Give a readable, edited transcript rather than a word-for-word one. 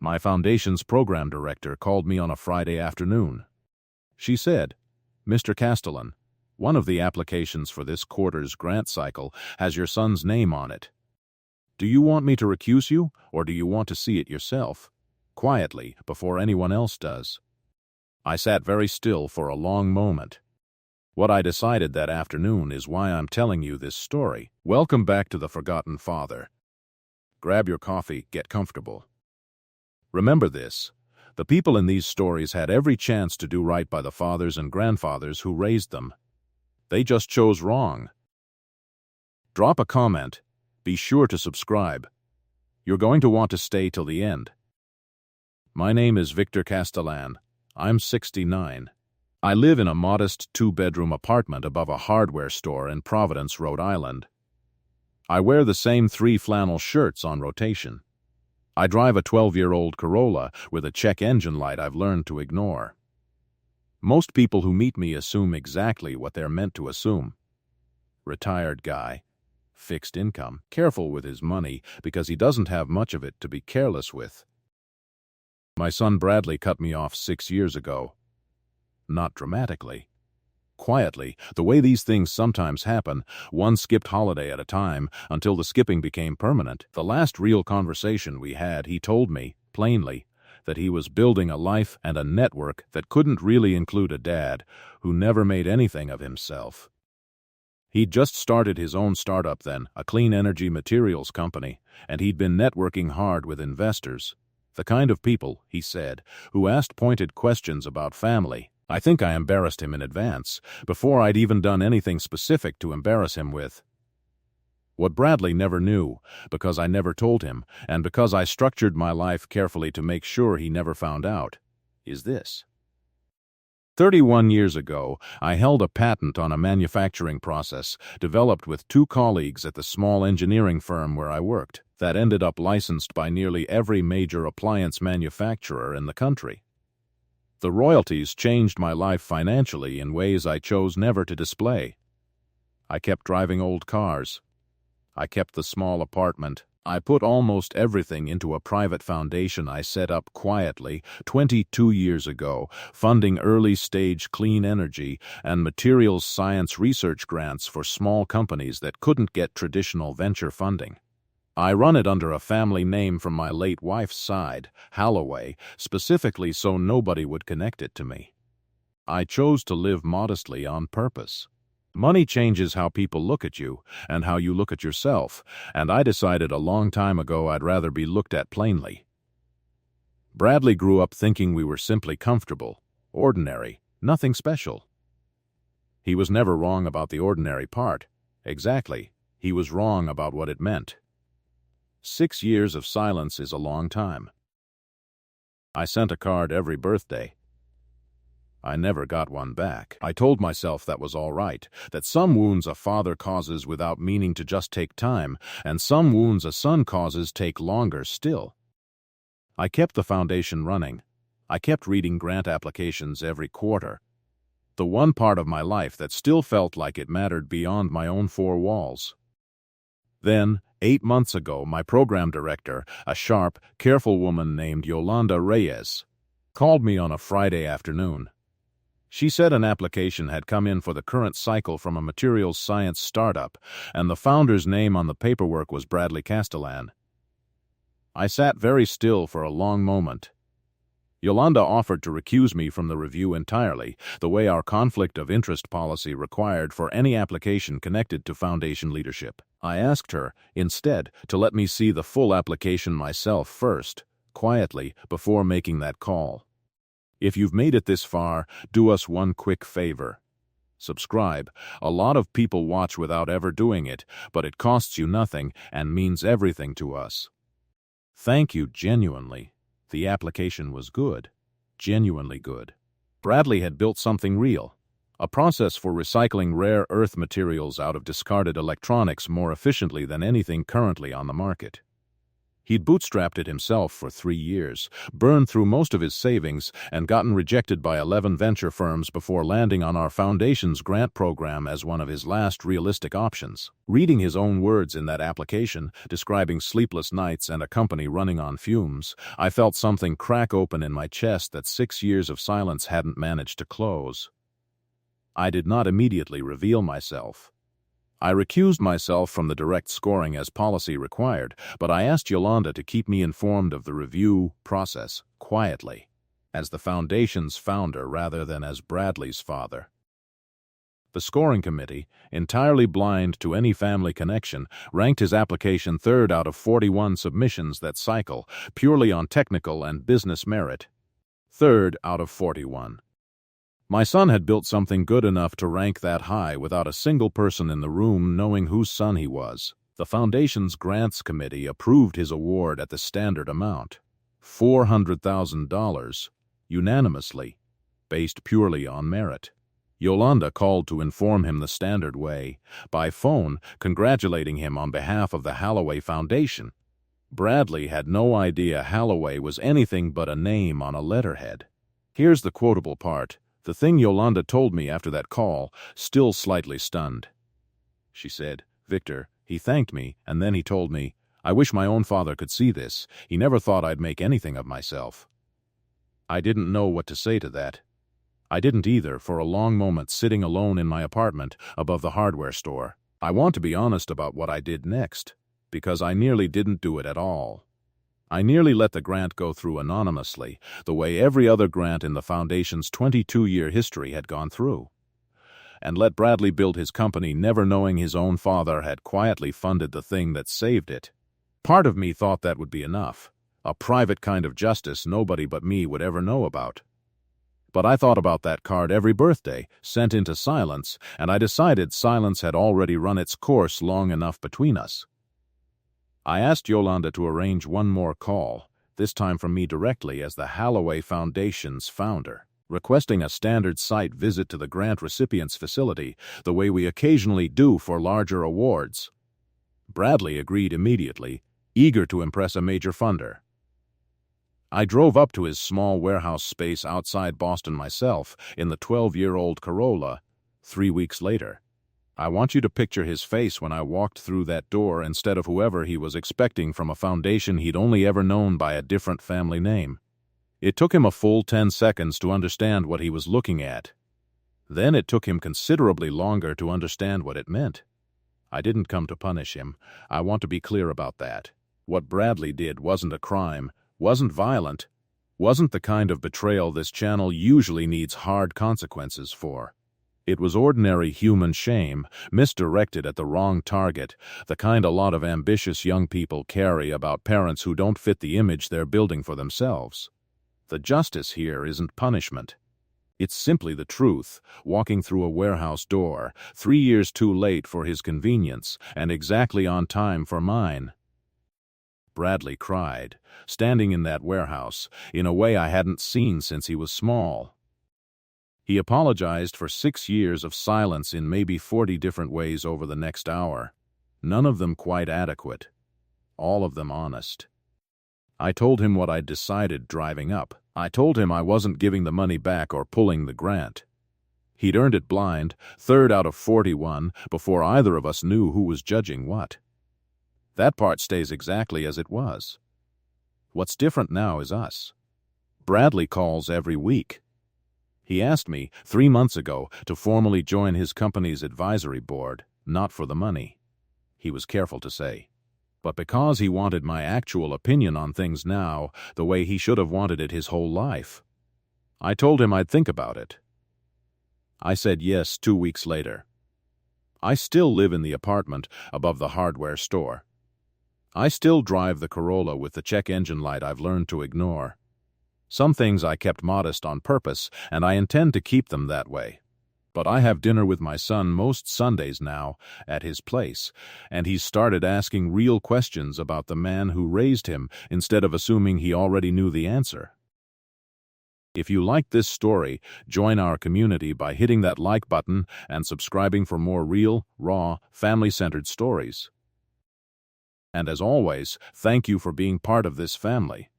My foundation's program director called me on a Friday afternoon. She said, "Mr. Castellan, one of the applications for this quarter's grant cycle has your son's name on it. Do you want me to recuse you, or do you want to see it yourself? Quietly, before anyone else does." I sat very still for a long moment. What I decided that afternoon is why I'm telling you this story. Welcome back to The Forgotten Father. Grab your coffee, get comfortable. Remember this: the people in these stories had every chance to do right by the fathers and grandfathers who raised them. They just chose wrong. Drop a comment. Be sure to subscribe. You're going to want to stay till the end. My name is Victor Castellan. I'm 69. I live in a modest 2-bedroom apartment above a hardware store in Providence, Rhode Island. I wear the same 3 flannel shirts on rotation. I drive a 12-year-old Corolla with a check engine light I've learned to ignore. Most people who meet me assume exactly what they're meant to assume. Retired guy, fixed income, careful with his money because he doesn't have much of it to be careless with. My son Bradley cut me off 6 years ago. Not dramatically. Quietly, the way these things sometimes happen, one skipped holiday at a time until the skipping became permanent. The last real conversation we had, he told me, plainly, that he was building a life and a network that couldn't really include a dad who never made anything of himself. He'd just started his own startup then, a clean energy materials company, and he'd been networking hard with investors. The kind of people, he said, who asked pointed questions about family. I think I embarrassed him in advance, before I'd even done anything specific to embarrass him with. What Bradley never knew, because I never told him, and because I structured my life carefully to make sure he never found out, is this. 31 years ago, I held a patent on a manufacturing process developed with 2 colleagues at the small engineering firm where I worked that ended up licensed by nearly every major appliance manufacturer in the country. The royalties changed my life financially in ways I chose never to display. I kept driving old cars. I kept the small apartment. I put almost everything into a private foundation I set up quietly 22 years ago, funding early-stage clean energy and materials science research grants for small companies that couldn't get traditional venture funding. I run it under a family name from my late wife's side, Halloway, specifically so nobody would connect it to me. I chose to live modestly on purpose. Money changes how people look at you and how you look at yourself, and I decided a long time ago I'd rather be looked at plainly. Bradley grew up thinking we were simply comfortable, ordinary, nothing special. He was never wrong about the ordinary part. Exactly, he was wrong about what it meant. 6 years of silence is a long time. I sent a card every birthday. I never got one back. I told myself that was all right, that some wounds a father causes without meaning to just take time, and some wounds a son causes take longer still. I kept the foundation running. I kept reading grant applications every quarter. The one part of my life that still felt like it mattered beyond my own 4 walls. Then, 8 months ago, my program director, a sharp, careful woman named Yolanda Reyes, called me on a Friday afternoon. She said an application had come in for the current cycle from a materials science startup, and the founder's name on the paperwork was Bradley Castellan. I sat very still for a long moment. Yolanda offered to recuse me from the review entirely, the way our conflict of interest policy required for any application connected to foundation leadership. I asked her, instead, to let me see the full application myself first, quietly, before making that call. If you've made it this far, do us one quick favor. Subscribe. A lot of people watch without ever doing it, but it costs you nothing and means everything to us. Thank you genuinely. The application was good. Genuinely good. Bradley had built something real. A process for recycling rare earth materials out of discarded electronics more efficiently than anything currently on the market. He'd bootstrapped it himself for 3 years, burned through most of his savings, and gotten rejected by 11 venture firms before landing on our foundation's grant program as one of his last realistic options. Reading his own words in that application, describing sleepless nights and a company running on fumes, I felt something crack open in my chest that 6 years of silence hadn't managed to close. I did not immediately reveal myself. I recused myself from the direct scoring as policy required, but I asked Yolanda to keep me informed of the review process, quietly, as the Foundation's founder rather than as Bradley's father. The scoring committee, entirely blind to any family connection, ranked his application 3rd out of 41 submissions that cycle, purely on technical and business merit. 3rd out of 41. My son had built something good enough to rank that high without a single person in the room knowing whose son he was. The Foundation's Grants Committee approved his award at the standard amount, $400,000, unanimously, based purely on merit. Yolanda called to inform him the standard way, by phone, congratulating him on behalf of the Halloway Foundation. Bradley had no idea Halloway was anything but a name on a letterhead. Here's the quotable part. The thing Yolanda told me after that call, still slightly stunned. She said, "Victor, he thanked me, and then he told me, I wish my own father could see this. He never thought I'd make anything of myself." I didn't know what to say to that. I didn't either for a long moment sitting alone in my apartment above the hardware store. I want to be honest about what I did next, because I nearly didn't do it at all. I nearly let the grant go through anonymously, the way every other grant in the Foundation's 22-year history had gone through, and let Bradley build his company never knowing his own father had quietly funded the thing that saved it. Part of me thought that would be enough, a private kind of justice nobody but me would ever know about. But I thought about that card every birthday, sent into silence, and I decided silence had already run its course long enough between us. I asked Yolanda to arrange one more call, this time from me directly as the Halloway Foundation's founder, requesting a standard site visit to the grant recipient's facility, the way we occasionally do for larger awards. Bradley agreed immediately, eager to impress a major funder. I drove up to his small warehouse space outside Boston myself in the 12-year-old Corolla 3 weeks later. I want you to picture his face when I walked through that door instead of whoever he was expecting from a foundation he'd only ever known by a different family name. It took him a full 10 seconds to understand what he was looking at. Then it took him considerably longer to understand what it meant. I didn't come to punish him. I want to be clear about that. What Bradley did wasn't a crime, wasn't violent, wasn't the kind of betrayal this channel usually needs hard consequences for. It was ordinary human shame, misdirected at the wrong target, the kind a lot of ambitious young people carry about parents who don't fit the image they're building for themselves. The justice here isn't punishment. It's simply the truth, walking through a warehouse door, 3 years too late for his convenience, and exactly on time for mine. Bradley cried, standing in that warehouse, in a way I hadn't seen since he was small. He apologized for 6 years of silence in maybe 40 different ways over the next hour, none of them quite adequate, all of them honest. I told him what I'd decided driving up. I told him I wasn't giving the money back or pulling the grant. He'd earned it blind, 3rd out of 41, before either of us knew who was judging what. That part stays exactly as it was. What's different now is us. Bradley calls every week. He asked me 3 months ago to formally join his company's advisory board, not for the money, he was careful to say, but because he wanted my actual opinion on things now, the way he should have wanted it his whole life. I told him I'd think about it. I said yes 2 weeks later. I still live in the apartment above the hardware store. I still drive the Corolla with the check engine light I've learned to ignore. Some things I kept modest on purpose, and I intend to keep them that way. But I have dinner with my son most Sundays now, at his place, and he's started asking real questions about the man who raised him instead of assuming he already knew the answer. If you like this story, join our community by hitting that like button and subscribing for more real, raw, family-centered stories. And as always, thank you for being part of this family.